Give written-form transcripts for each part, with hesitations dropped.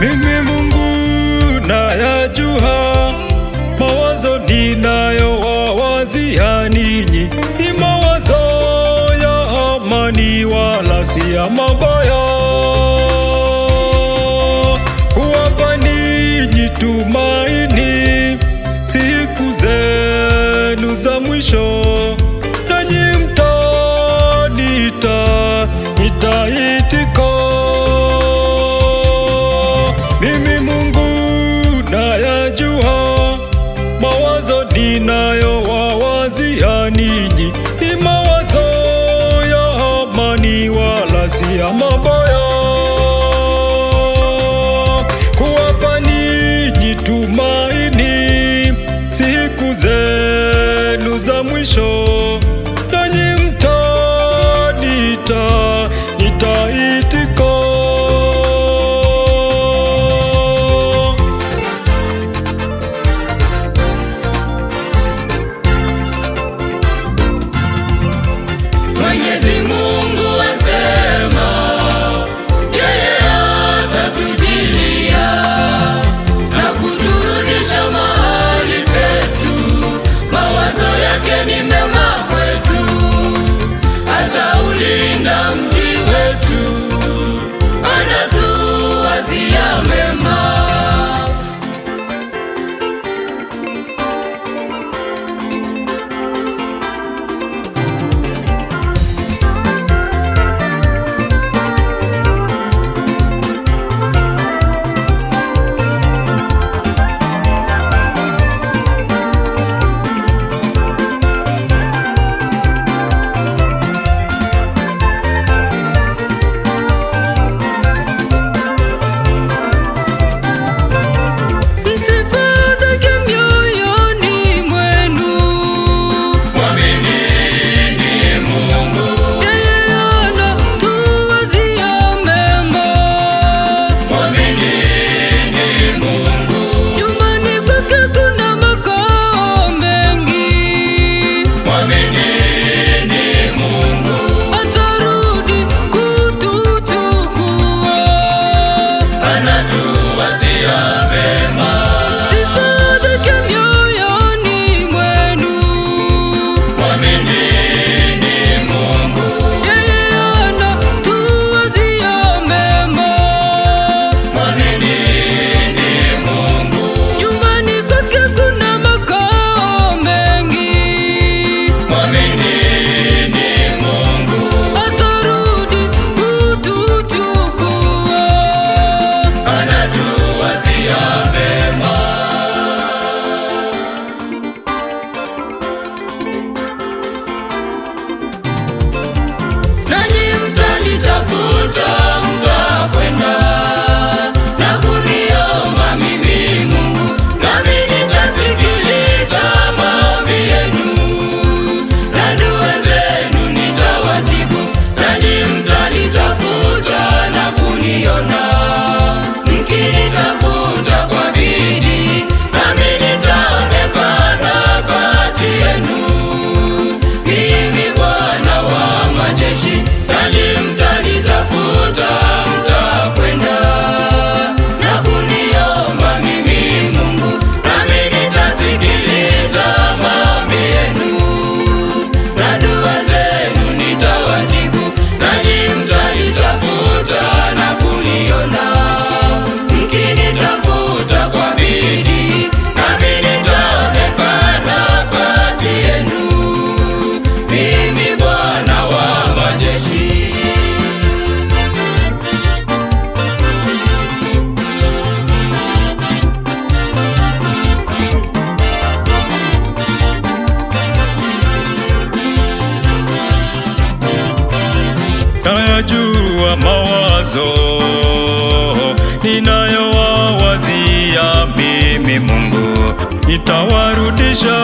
Mimi Mungu nayajua mawazo ninayowawazia ninyi, ni mawazo ya amani wala si ya mabaya, kuwapa ninyi tumaini siku zenu za mwisho. Nanyi mtaniita, nitaitika. Mimi Mungu nayajua mawazo ninayowawazia ninyi, ni mawazo ya amani wala si ya mabaya, kuwapa ninyi tumaini siku zenu za mwisho. Nanyi mtaniita, nitaitika. Mwenyezi Mungu asema yeye atatujilia na kuturudisha mahali petu. Mawazo yake ni mema kwetu, ataulinda mji wetu, anatuwazia mema. Nayajua mawazo ninayowawazia mimi Mungu, nitawarudisha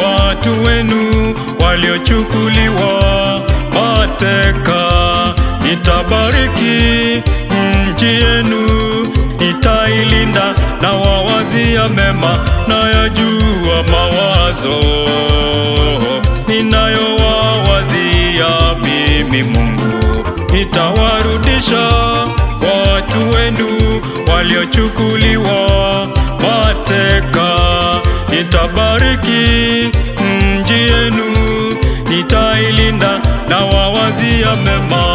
watu wenu waliochukuliwa mateka. Nitabariki nchi yenu, nitailinda na wawazia mema. Nayajua mawazo ninayowawazia mimi Mungu, nitawarudisha watu wenu walio mmechukuliwa mateka. Nitabariki mji yenu, nitailinda na wawazia mema.